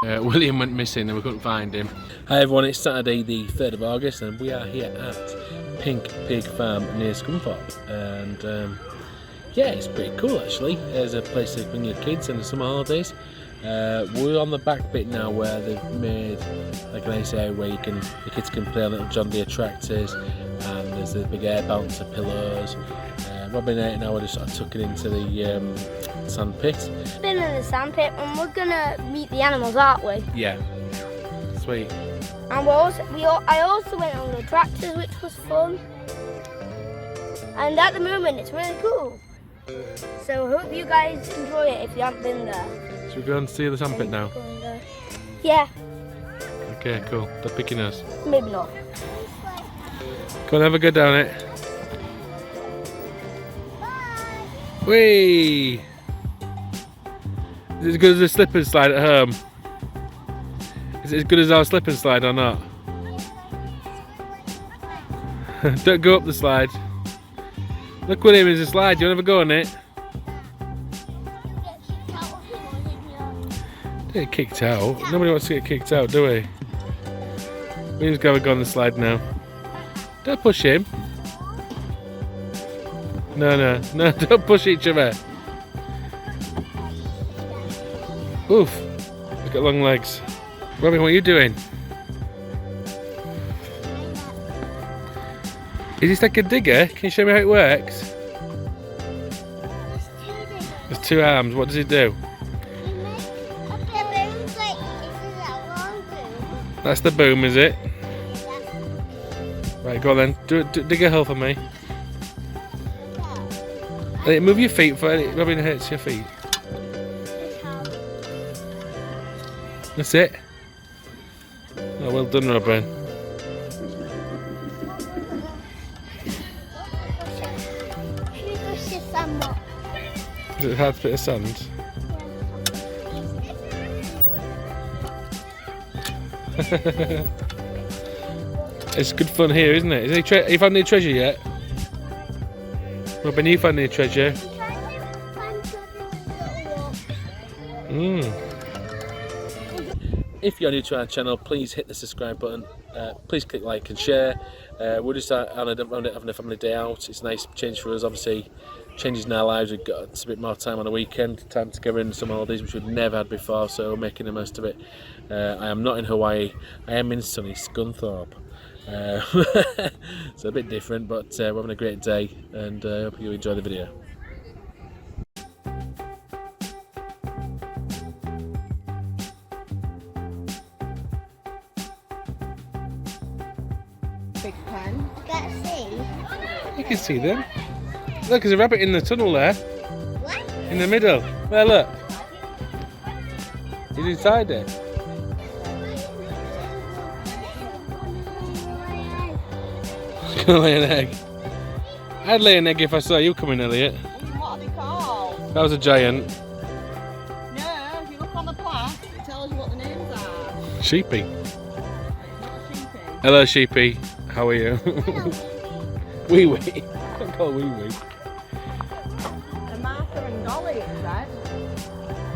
William went missing and we couldn't find him. Hi everyone, it's Saturday the 3rd of August and we are here at Pig Farm near Scunthorpe, and yeah, it's pretty cool actually. There's a place to bring your kids in the summer holidays. We're on the back bit now where they've made like a nice area where the kids can play on little John Deere tractors, and there's the big air bouncer pillows. Robin and I were just sort of tucking into the sand pit. Been in the sand pit and we're gonna meet the animals, aren't we? Yeah. Sweet. And I also went on the tractors, which was fun. And at the moment it's really cool. So I hope you guys enjoy it if you haven't been there. Should we go and see the sand pit now? Yeah. Okay, cool. They're picking us. Maybe not. Go on, have a go down it. Whee! Is it as good as the slip and slide at home? Is it as good as our slip and slide or not? Don't go up the slide. Look, William, there's a slide. Do you want to have a go on it? Don't get kicked out. Nobody wants to get kicked out, do we? William's got to go on the slide now. Don't push him. No, don't push each other. Oof, he's got long legs. Robin, what are you doing? Is this like a digger? Can you show me how it works? There's two arms, what does it do? That's the boom, is it? Right, go on then, dig a hole for me. Move your feet for it. Robin hurts your feet. That's it. Oh, well done, Robin. Is it hard to put a sand? It's good fun here, isn't it? Have you found any treasure yet? Robin, you found any treasure? If you're new to our channel, please hit the subscribe button. Please click like and share. We're just having a family day out. It's a nice change for us, obviously. Changes in our lives. We've got a bit more time on the weekend, time to go in some holidays which we've never had before, so we're making the most of it. I am not in Hawaii. I am in sunny Scunthorpe. So a bit different, but we're having a great day, and I hope you enjoy the video. Big pen. Can't see. You can see them. Look, there's a rabbit in the tunnel there. What? In the middle. There, look. He's inside it. He's gonna lay an egg. I'd lay an egg if I saw you coming, Elliot. What are they called? That was a giant. No, if you look on the plaque, it tells you what the names are. Sheepy. It's not sheepy. Hello, Sheepy. How are you? Wee wee. Don't call wee wee. The Martha and Dolly, it said.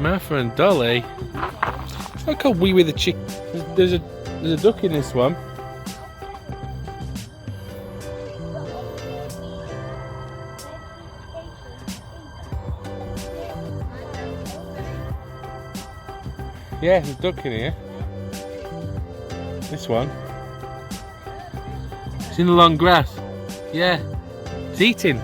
Martha and Dolly. It's not called wee wee the chick. There's a duck in this one. Yeah, there's a duck in here. This one. It's in the long grass. Yeah. It's eating.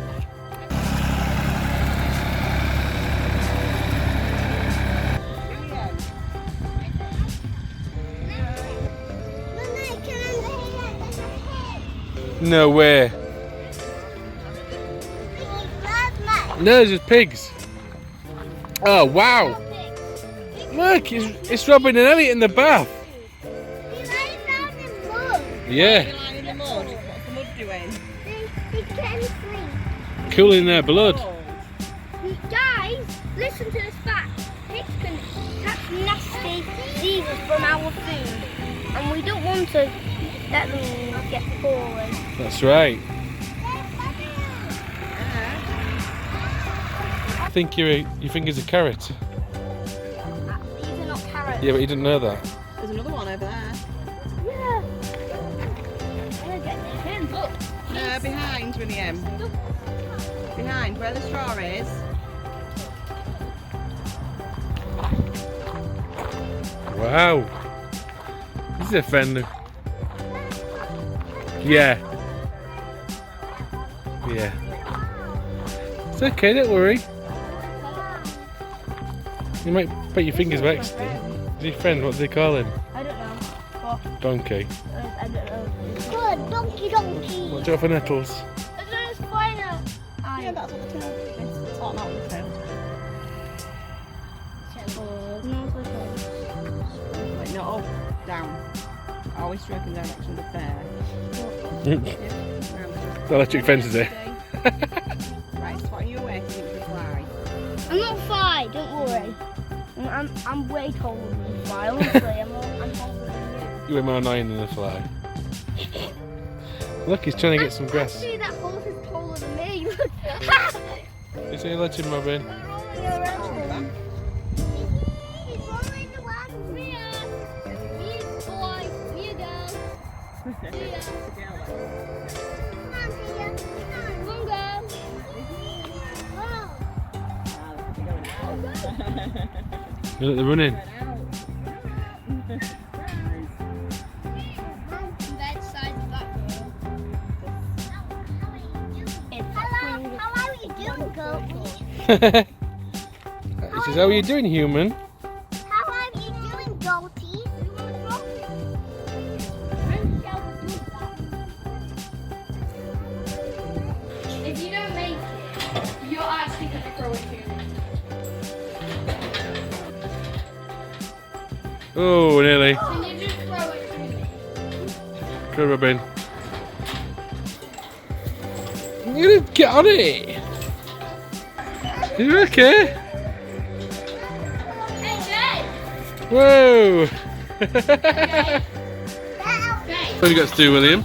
No way. No, there's just pigs. Oh, wow. Look, it's Robin and Elliot in the bath. Yeah. Lying in the mud. What's the mud doing? Cooling their blood. Guys, listen to this fact. Pigs can catch nasty diseases from our food, and we don't want to let them get poorly. That's right. I think you think it's a carrot. right. Yeah, but you didn't know that. There's another one over there. Yeah. I'm gonna get near him. Look. No, behind, William. Behind, where the straw is. Wow. This is a friend. Yeah. Yeah. It's okay, don't worry. You might put your fingers by accident. Is your friend, what do they call him? I don't know. What? Donkey. I don't know. Good, donkey. Watch out for nettles. There's a spider. Yeah, that's what the tail is. It's not the tail. Wait, no, up, down. Always stroke in the direction of the bear. The electric fence is it? Right, swatting you away so you can fly. I'm not 5, don't worry. I'm way taller than you, fly. Honestly, I'm taller than You were more annoying than a fly. Look, he's trying to get some grass. Actually, that horse is taller than me. You say hello to him, Robin. He's rolling around Mia. He's boy, Mia girl. Mia. Come on, Mia. Come on, girl. Look, they're running. How are you doing, Goldie? He says, how are you doing, human? How are you doing, Goldie? If you don't make it, you're actually going to throw it to me. Oh, nearly. Can you just throw it to me? Go, Robin. You didn't get on it. You okay? Hey, Jay! Whoa! Okay. What have you got to do, William?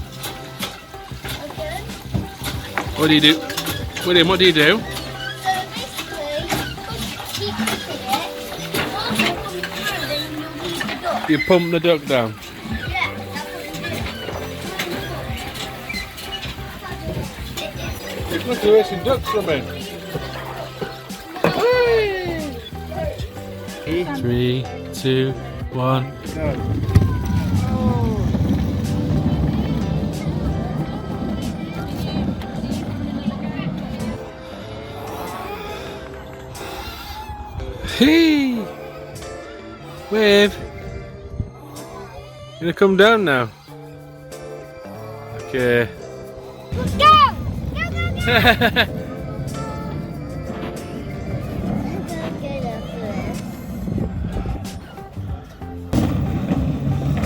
Okay. What do you do? William, what do you do? So basically, keep pushing it. Once it comes through, then you'll leave the duck. You pump the duck down. Yeah, that's what you do. Look, you're racing ducks, Robin. 3, 2, 1, go. Hey! Wave! You gonna come down now? Okay. Go! Go, go, go!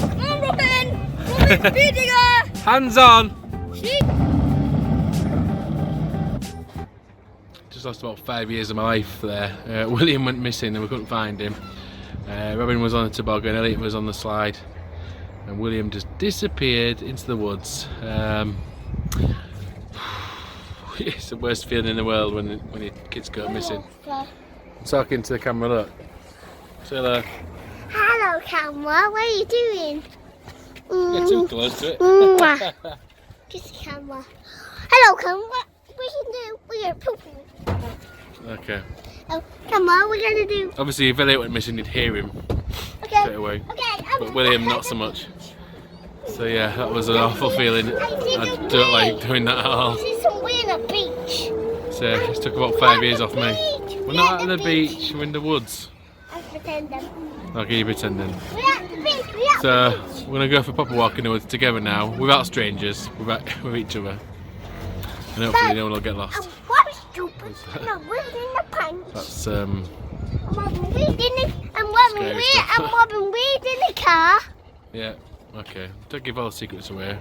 Come on, Robin! Robin's beating her! Hands on! She... Just lost about 5 years of my life there. William went missing and we couldn't find him. Robin was on a toboggan, Elliot was on the slide, and William just disappeared into the woods. It's the worst feeling in the world when your kids go missing. I'm talking to the camera, look. Say hello. Hello, camera. What are you doing? Get too close to it. Just the camera. Hello, camera. What we can do? We're gonna poop. Okay. Oh, camera. We're gonna do. Obviously, if Elliot went missing, you'd hear him Okay. straight away. Okay. But William, not so much. So yeah, that was an awful feeling. I don't like doing that at all. This is somewhere in a beach. So it took about 5 years off me. We're not at the beach, we're in the woods. I'm pretending. Okay, you're pretending. We're at the beach. We're at So we're gonna go for a proper walk in the woods together now, without strangers, with each other. And hopefully no one will get lost. I'm very stupid. No, we're in the pants. That's I'm Robin Weed in the. I'm Scary Robin Weed. stuff. I'm Robin Weed in the car. yeah, okay. Don't give all the secrets away.